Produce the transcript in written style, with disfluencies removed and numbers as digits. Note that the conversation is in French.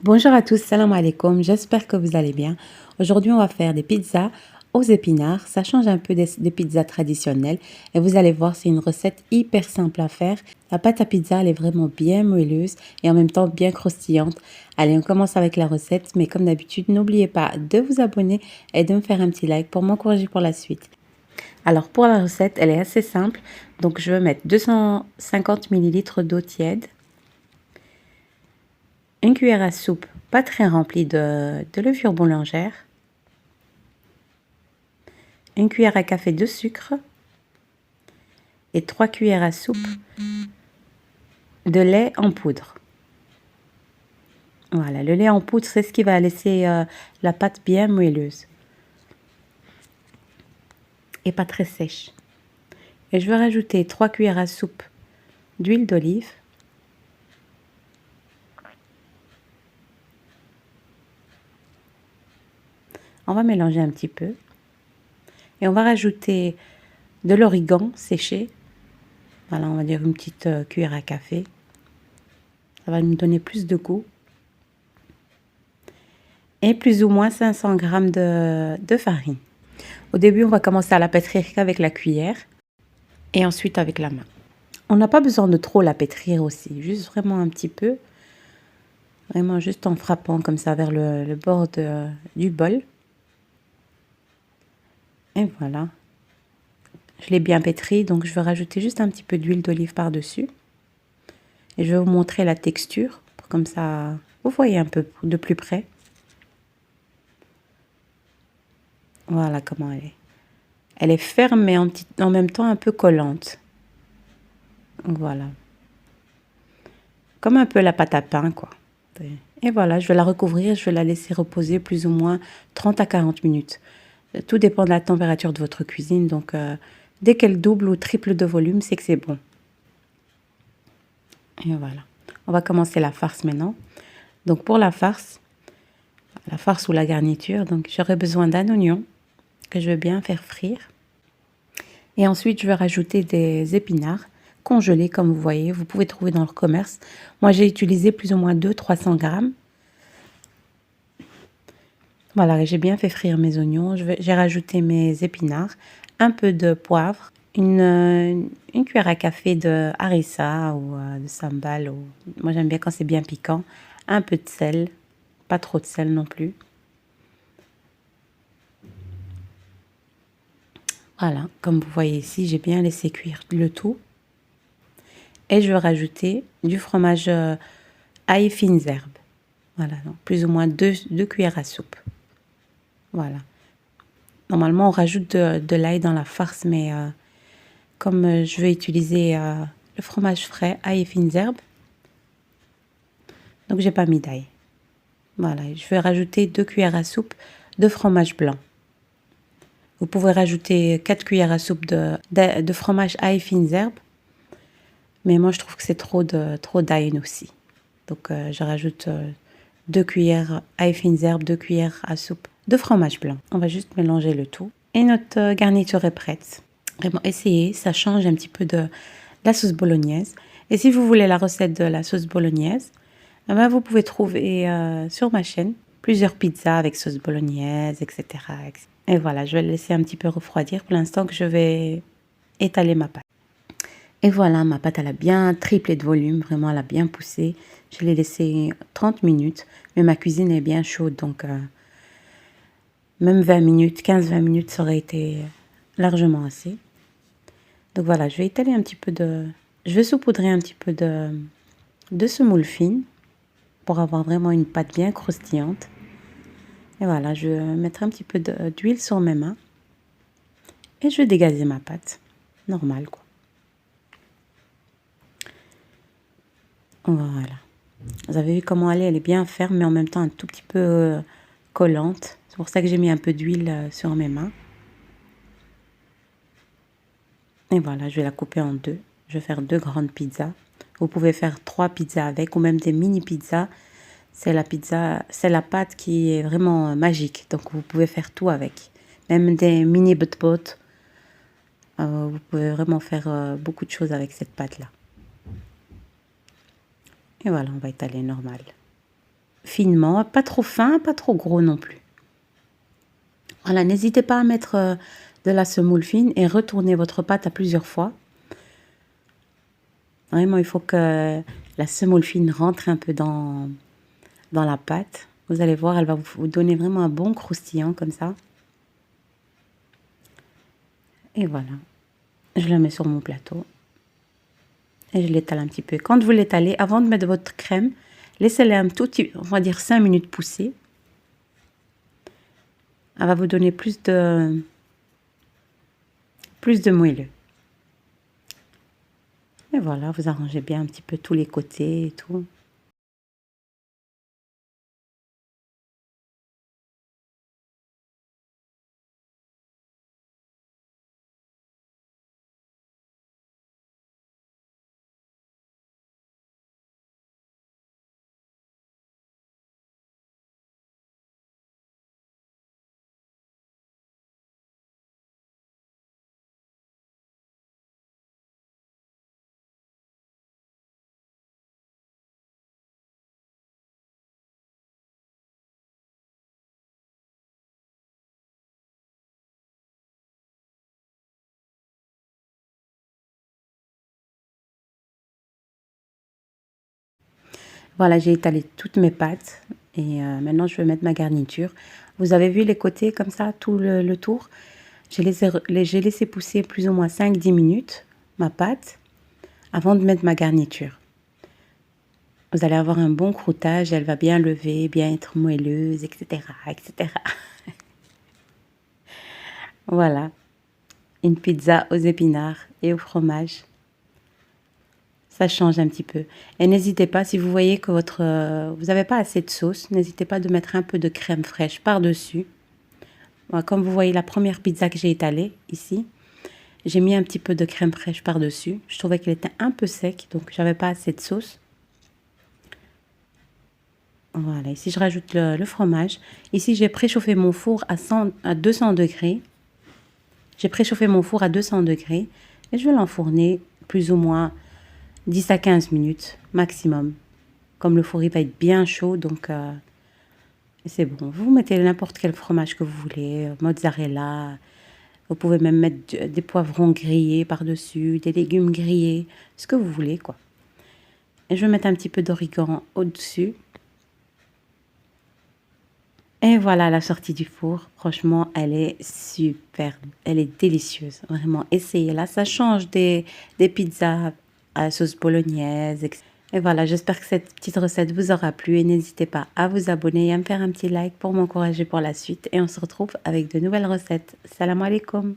Bonjour à tous, salam alaikum, j'espère que vous allez bien. Aujourd'hui, on va faire des pizzas aux épinards. Ça change un peu des pizzas traditionnelles et vous allez voir, c'est une recette hyper simple à faire. La pâte à pizza, elle est vraiment bien moelleuse et en même temps bien croustillante. Allez, on commence avec la recette, mais comme d'habitude, n'oubliez pas de vous abonner et de me faire un petit like pour m'encourager pour la suite. Alors, pour la recette, elle est assez simple. Donc, je vais mettre 250 ml d'eau tiède, une cuillère à soupe pas très remplie de levure boulangère, une cuillère à café de sucre et 3 cuillères à soupe de lait en poudre. Voilà, le lait en poudre, c'est ce qui va laisser la pâte bien moelleuse et pas très sèche. Et je vais rajouter 3 cuillères à soupe d'huile d'olive, on va mélanger un petit peu et on va rajouter de l'origan séché. Voilà, on va dire une petite cuillère à café. Ça va nous donner plus de goût. Et plus ou moins 500 g de farine. Au début, on va commencer à la pétrir qu'avec la cuillère et ensuite avec la main. On n'a pas besoin de trop la pétrir aussi, juste vraiment un petit peu. Vraiment juste en frappant comme ça vers le bord du bol. Et voilà. Je l'ai bien pétri, donc je vais rajouter juste un petit peu d'huile d'olive par-dessus. Et je vais vous montrer la texture, pour comme ça vous voyez un peu de plus près. Voilà comment elle est. Elle est ferme mais en même temps un peu collante. Voilà. Comme un peu la pâte à pain, quoi. Et voilà, je vais la recouvrir, je vais la laisser reposer plus ou moins 30 à 40 minutes. Tout dépend de la température de votre cuisine, donc dès qu'elle double ou triple de volume, c'est que c'est bon. Et voilà. On va commencer la farce maintenant. Donc pour la farce ou la garniture, donc j'aurai besoin d'un oignon que je vais bien faire frire. Et ensuite, je vais rajouter des épinards congelés, comme vous voyez. Vous pouvez trouver dans le commerce. Moi, j'ai utilisé plus ou moins 200-300 grammes. Voilà, j'ai bien fait frire mes oignons. J'ai rajouté mes épinards, un peu de poivre, une cuillère à café de harissa ou de sambal. Moi, j'aime bien quand c'est bien piquant. Un peu de sel, pas trop de sel non plus. Voilà, comme vous voyez ici, j'ai bien laissé cuire le tout. Et je vais rajouter du fromage ail fines herbes. Voilà, donc plus ou moins 2 cuillères à soupe. Voilà. Normalement, on rajoute de l'ail dans la farce, mais comme je vais utiliser le fromage frais, ail et fines herbes, donc j'ai pas mis d'ail. Voilà, je vais rajouter 2 cuillères à soupe de fromage blanc. Vous pouvez rajouter 4 cuillères à soupe de fromage ail fines herbes, mais moi je trouve que c'est trop d'ail aussi. Donc je rajoute 2 cuillères ail fines herbes, 2 cuillères à soupe de fromage blanc. On va juste mélanger le tout. Et notre garniture est prête. Vraiment, essayez, ça change un petit peu de la sauce bolognaise. Et si vous voulez la recette de la sauce bolognaise, eh ben, vous pouvez trouver sur ma chaîne plusieurs pizzas avec sauce bolognaise, etc. Et voilà, je vais le laisser un petit peu refroidir pour l'instant que je vais étaler ma pâte. Et voilà, ma pâte, elle a bien triplé de volume, vraiment, elle a bien poussé. Je l'ai laissé 30 minutes, mais ma cuisine est bien chaude, donc même 20 minutes, 15-20 minutes, ça aurait été largement assez. Donc voilà, je vais étaler un petit peu je vais saupoudrer un petit peu de semoule fine pour avoir vraiment une pâte bien croustillante. Et voilà, je vais mettre un petit peu d'huile sur mes mains et je vais dégazer ma pâte. Normal, quoi. Voilà. Vous avez vu comment elle est bien ferme, mais en même temps un tout petit peu collante. C'est pour ça que j'ai mis un peu d'huile sur mes mains. Et voilà, je vais la couper en deux. Je vais faire 2 grandes pizzas. Vous pouvez faire 3 pizzas avec ou même des mini pizzas. C'est la pâte qui est vraiment magique. Donc vous pouvez faire tout avec. Même des mini bot-bot. Vous pouvez vraiment faire beaucoup de choses avec cette pâte-là. Et voilà, on va étaler normal. finement, pas trop fin, pas trop gros non plus. Voilà, n'hésitez pas à mettre de la semoule fine et retourner votre pâte à plusieurs fois. Vraiment, il faut que la semoule fine rentre un peu dans la pâte. Vous allez voir, elle va vous donner vraiment un bon croustillant comme ça. Et voilà, je la mets sur mon plateau. Et je l'étale un petit peu. Quand vous l'étalez, avant de mettre votre crème, laissez-la un tout petit, on va dire 5 minutes pousser. Elle va vous donner plus de moelleux. Et voilà, vous arrangez bien un petit peu tous les côtés et tout. Voilà, j'ai étalé toutes mes pâtes et maintenant je vais mettre ma garniture. Vous avez vu les côtés comme ça, tout le tour. J'ai laissé pousser plus ou moins 5-10 minutes ma pâte avant de mettre ma garniture. Vous allez avoir un bon croûtage, elle va bien lever, bien être moelleuse, etc., etc. Voilà, une pizza aux épinards et au fromage. Ça change un petit peu. Et n'hésitez pas, si vous voyez que vous n'avez pas assez de sauce, n'hésitez pas de mettre un peu de crème fraîche par-dessus. Voilà, comme vous voyez la première pizza que j'ai étalée ici, j'ai mis un petit peu de crème fraîche par-dessus. Je trouvais qu'elle était un peu sec, donc j'avais pas assez de sauce. Voilà, ici je rajoute le fromage. Ici j'ai préchauffé mon four à 200 degrés. J'ai préchauffé mon four à 200 degrés et je vais l'enfourner plus ou moins 10 à 15 minutes maximum. Comme le four il va être bien chaud, donc c'est bon. Vous mettez n'importe quel fromage que vous voulez, mozzarella. Vous pouvez même mettre des poivrons grillés par-dessus, des légumes grillés, ce que vous voulez, quoi. Et je vais mettre un petit peu d'origan au-dessus. Et voilà la sortie du four. Franchement, elle est super. Elle est délicieuse. Vraiment, essayez-la. Ça change des pizzas à la sauce bolognaise, etc. Et voilà, j'espère que cette petite recette vous aura plu. Et n'hésitez pas à vous abonner et à me faire un petit like pour m'encourager pour la suite. Et on se retrouve avec de nouvelles recettes. Salam alaikum.